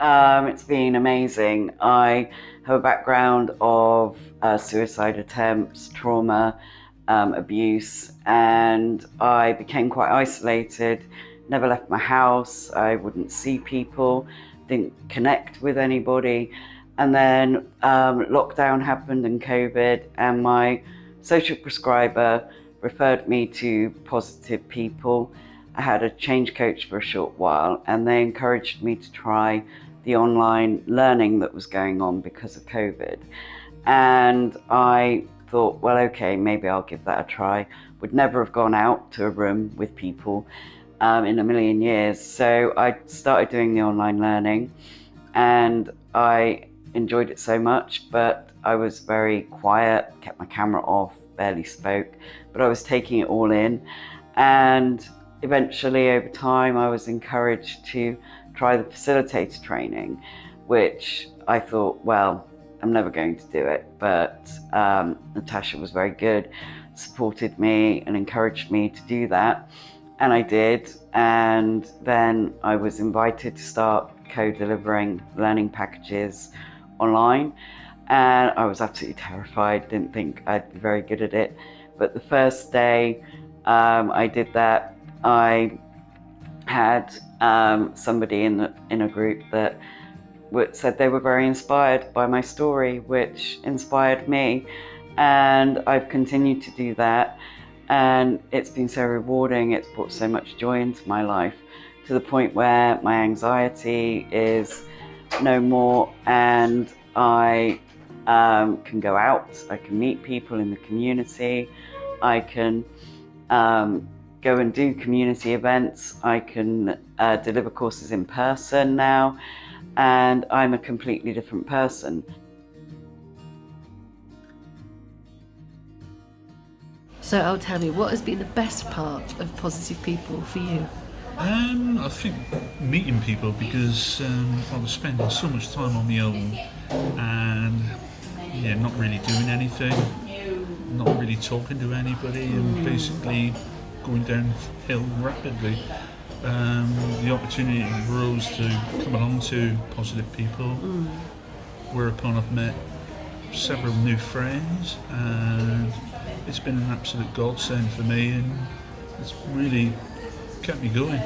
It's been amazing. I have a background of suicide attempts, trauma, abuse, and I became quite isolated, never left my house, I wouldn't see people, didn't connect with anybody. And then lockdown happened and COVID, and my social prescriber referred me to positive people. I had a change coach for a short while, and they encouraged me to try the online learning that was going on because of COVID. And I thought, well, okay, maybe I'll give that a try. Would never have gone out to a room with people in a million years. So I started doing the online learning, and I enjoyed it so much, but I was very quiet, kept my camera off, barely spoke, but I was taking it all in. And eventually, over time, I was encouraged to try the facilitator training, which I thought, well, I'm never going to do it. But Natasha was very good, supported me and encouraged me to do that. And I did. And then I was invited to start co-delivering learning packages online. And I was absolutely terrified, didn't think I'd be very good at it. But the first day I did that, I had somebody in a group that said they were very inspired by my story, which inspired me. And I've continued to do that. And it's been so rewarding. It's brought so much joy into my life, to the point where my anxiety is no more, and I can go out, I can meet people in the community, I can go and do community events, I can deliver courses in person now, and I'm a completely different person. So, tell me, what has been the best part of Positive People for you? I think meeting people, because I was spending so much time on my own and not really doing anything, not really talking to anybody, and basically going downhill rapidly. The opportunity arose to come along to Positive People, whereupon I've met several new friends, and it's been an absolute godsend for me, and it's really kept me going.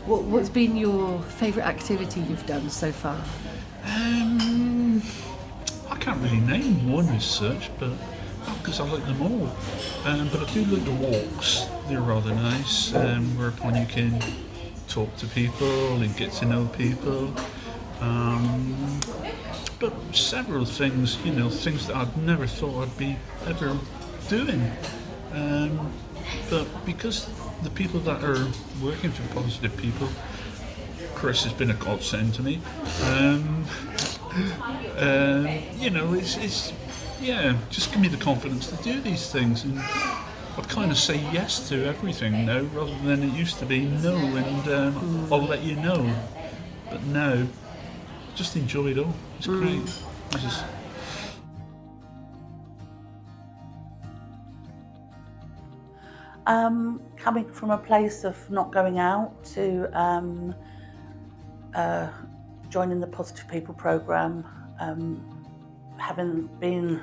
What's been your favourite activity you've done so far? I can't really name one as such, but because I like them all. But I do like the walks. They're rather nice, whereupon you can talk to people and get to know people. But several things, things that I'd never thought I'd be ever doing. But because the people that are working for Positive People, Chris has been a godsend to me. It's just give me the confidence to do these things, and I kind of say yes to everything now, rather than it used to be no, and I'll let you know. But now, just enjoy it all. It's great. Coming from a place of not going out to joining the Positive People programme, having been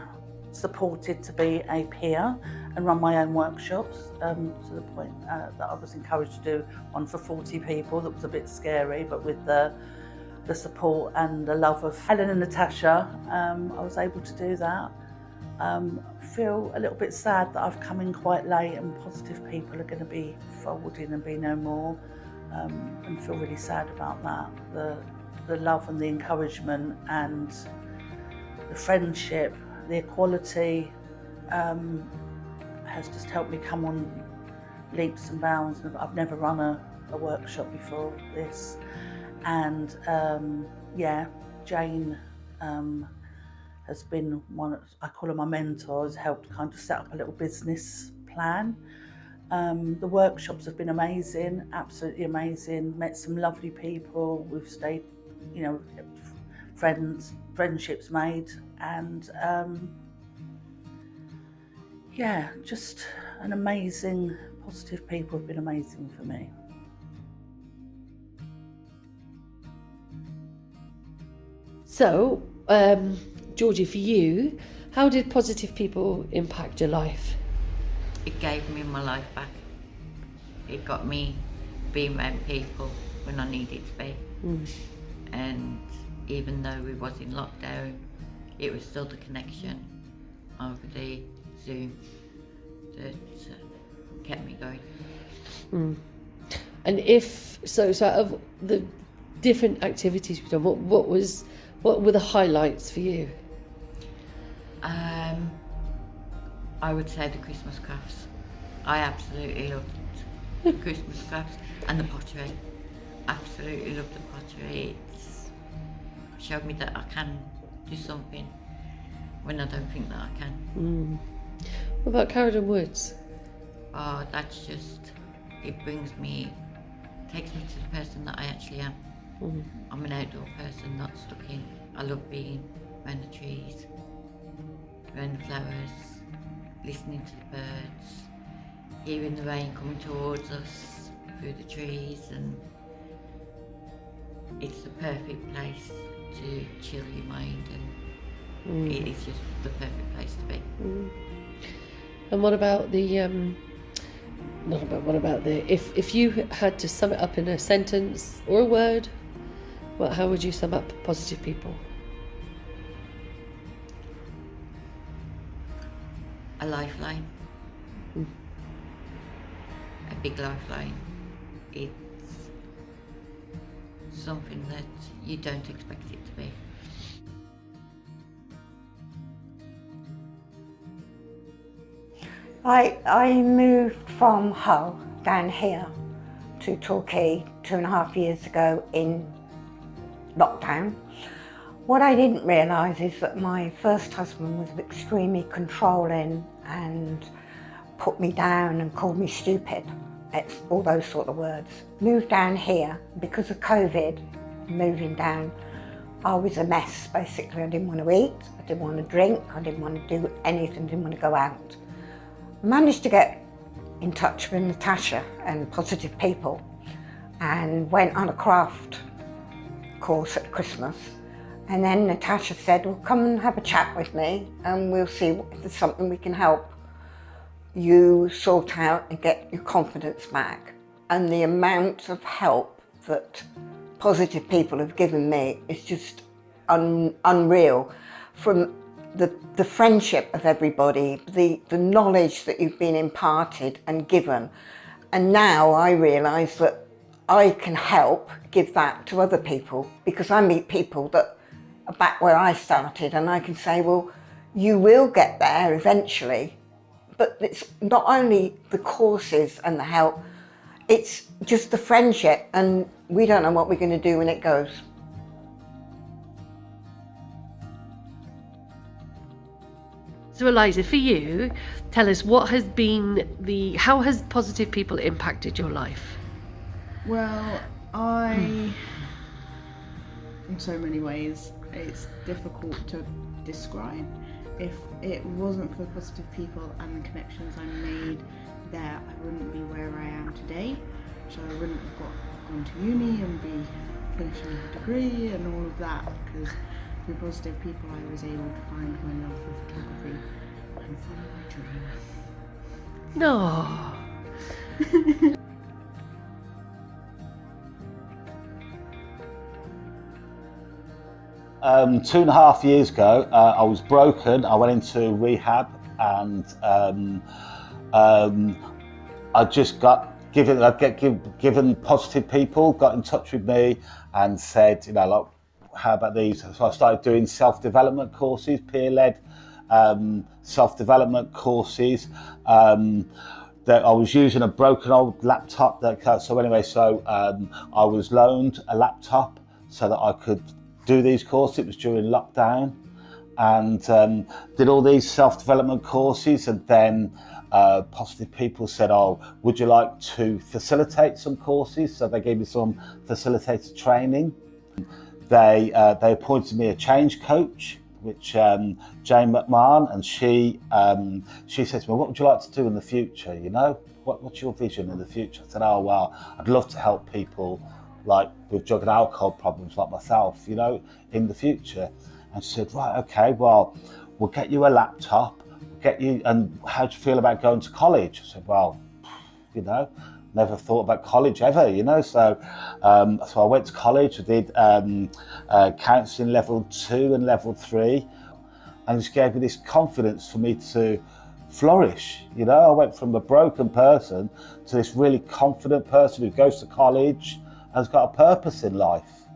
supported to be a peer and run my own workshops, to the point that I was encouraged to do one for 40 people. That was a bit scary, but with the support and the love of Helen and Natasha, I was able to do that. Feel a little bit sad that I've come in quite late and Positive People are going to be folding and be no more, and feel really sad about that. The love and the encouragement and the friendship, the equality has just helped me come on leaps and bounds. I've never run a workshop before this, and Jane has been one, I call her my mentor, has helped kind of set up a little business plan. The workshops have been amazing, absolutely amazing. Met some lovely people. We've stayed, friendships made, and just an amazing, Positive People have been amazing for me. So, Georgie, for you, how did positive people impact your life? It gave me my life back. It got me being around people when I needed to be. And even though we was in lockdown, it was still the connection over the Zoom that kept me going. And if so out of the different activities we've done, what were the highlights for you? I would say the Christmas crafts. I absolutely loved the Christmas crafts and the pottery. Absolutely loved the pottery. It's showed me that I can do something when I don't think that I can. What about Carradon Woods? Oh, that's just, it takes me to the person that I actually am. I'm an outdoor person, not stuck in. I love being around the trees, around the flowers, listening to the birds, hearing the rain coming towards us through the trees, and it's the perfect place to chill your mind, and it is just the perfect place to be. And what about if you had to sum it up in a sentence or a word, how would you sum up positive people? A lifeline. A big lifeline. It's something that you don't expect it to be. I moved from Hull down here to Torquay 2.5 years ago in lockdown. What I didn't realise is that my first husband was extremely controlling and put me down and called me stupid. It's all those sort of words. Moved down here because of COVID, moving down, I was a mess basically. I didn't want to eat, I didn't want to drink, I didn't want to do anything, didn't want to go out. Managed to get in touch with Natasha and Positive People and went on a craft course at Christmas. And then Natasha said, well, come and have a chat with me and we'll see if there's something we can help you sort out and get your confidence back. And the amount of help that Positive People have given me is just unreal. From the friendship of everybody, the knowledge that you've been imparted and given. And now I realise that I can help give that to other people, because I meet people that are back where I started, and I can say, well, you will get there eventually. But it's not only the courses and the help, it's just the friendship, and we don't know what we're going to do when it goes. So Eliza, for you, tell us how has Positive People impacted your life? Well, in so many ways, it's difficult to describe. If it wasn't for Positive People and the connections I made there, I wouldn't be where I am today. So I wouldn't have gone to uni and be finishing a degree and all of that, because through Positive People I was able to find my love for photography and follow my dream. No. 2.5 years ago, I was broken. I went into rehab, and I just got given Positive People, got in touch with me and said, like, how about these? So I started doing self-development courses, peer-led self-development courses. That I was using a broken old laptop. I was loaned a laptop so that I could do these courses. It was during lockdown, and did all these self-development courses, and then Positive People said, oh, would you like to facilitate some courses? So they gave me some facilitator training. They appointed me a change coach, which Jane McMahon, and she said to me, what would you like to do in the future? What's your vision in the future? I said, oh, well, I'd love to help people like with drug and alcohol problems like myself, you know, in the future. And she said, right, okay, well, we'll get you a laptop, get you, and how do you feel about going to college? I said, well, you know, never thought about college ever, you know. So I went to college. I did counselling level 2 and level 3, and it just gave me this confidence for me to flourish. You know, I went from a broken person to this really confident person who goes to college and has got a purpose in life.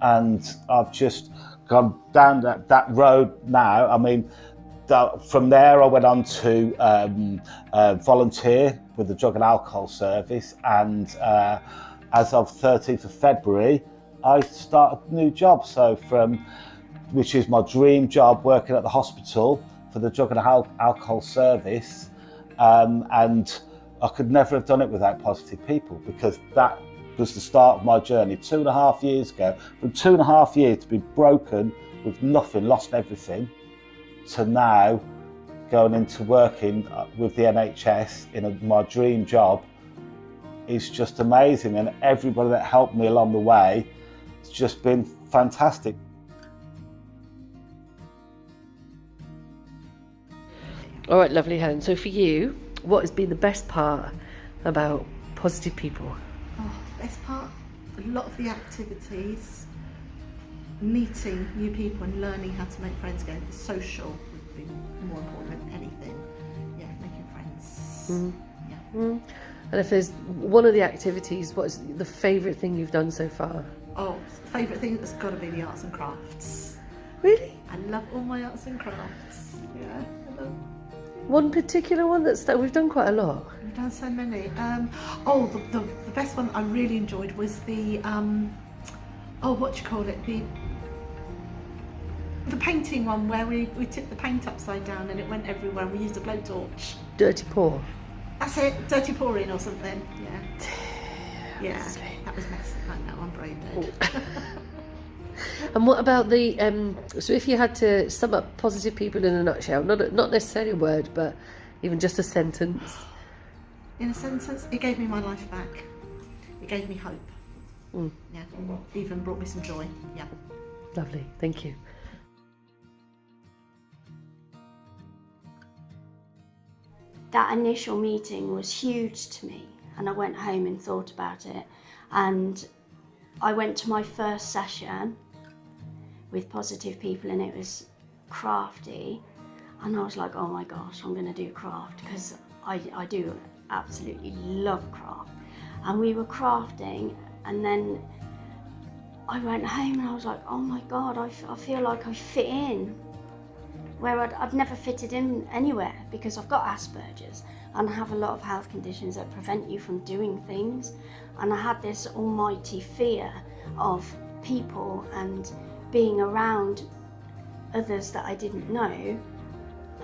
And I've just gone down that road now. I mean, from there I went on to volunteer with the Drug and Alcohol Service, and as of 13th of February I started a new job, which is my dream job, working at the hospital for the Drug and Alcohol Service, and I could never have done it without positive people, because that was the start of my journey 2.5 years ago. From 2.5 years to be broken with nothing, lost everything, to now going into working with the NHS in my dream job is just amazing. And everybody that helped me along the way, it's just been fantastic. All right, lovely, Helen. So for you, what has been the best part about positive people? Best part, a lot of the activities, meeting new people and learning how to make friends again. The social would be more important than anything. Yeah, making friends. Yeah. And if there's one of the activities, what's the favourite thing you've done so far? Oh, favourite thing has got to be the arts and crafts. Really? I love all my arts and crafts. Yeah, I love. One particular one that we've done quite a lot. We've done so many. The best one I really enjoyed was the the painting one, where we tipped the paint upside down and it went everywhere, and we used a blowtorch. Dirty pour. That's it, dirty pouring or something. Yeah. Yeah, that was messy. I know, I'm brain dead. And what about the so if you had to sum up positive people in a nutshell, not necessarily a word, but even just a sentence? In a sentence, it gave me my life back. It gave me hope. Yeah, even brought me some joy. Yeah. Lovely, thank you. That initial meeting was huge to me, and I went home and thought about it, and I went to my first session with positive people, and it was crafty, and I was like, oh my gosh, I'm going to do craft, because I do absolutely love craft. And we were crafting, and then I went home and I was like, oh my God, I feel like I fit in where I'd never fitted in anywhere, because I've got Asperger's and I have a lot of health conditions that prevent you from doing things, and I had this almighty fear of people and being around others that I didn't know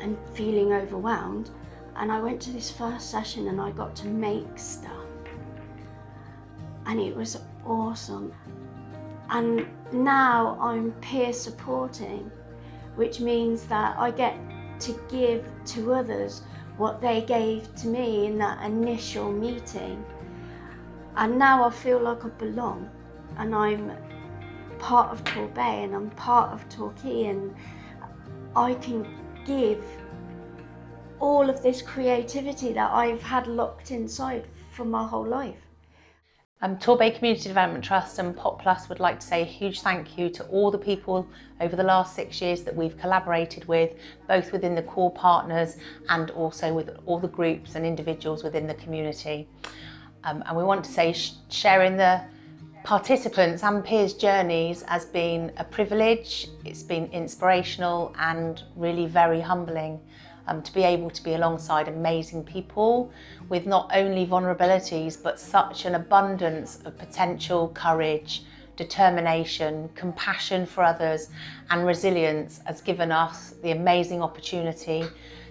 and feeling overwhelmed. And I went to this first session and I got to make stuff, and it was awesome. And now I'm peer supporting, which means that I get to give to others what they gave to me in that initial meeting. And now I feel like I belong, and I'm part of Torbay and I'm part of Torquay, and I can give all of this creativity that I've had locked inside for my whole life. Torbay Community Development Trust and Pop Plus would like to say a huge thank you to all the people over the last 6 years that we've collaborated with, both within the core partners and also with all the groups and individuals within the community. And we want to say sharing the participants and peers' journeys has been a privilege. It's been inspirational and really very humbling. To be able to be alongside amazing people with not only vulnerabilities but such an abundance of potential, courage, determination, compassion for others and resilience has given us the amazing opportunity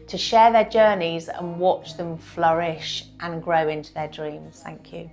to share their journeys and watch them flourish and grow into their dreams. Thank you.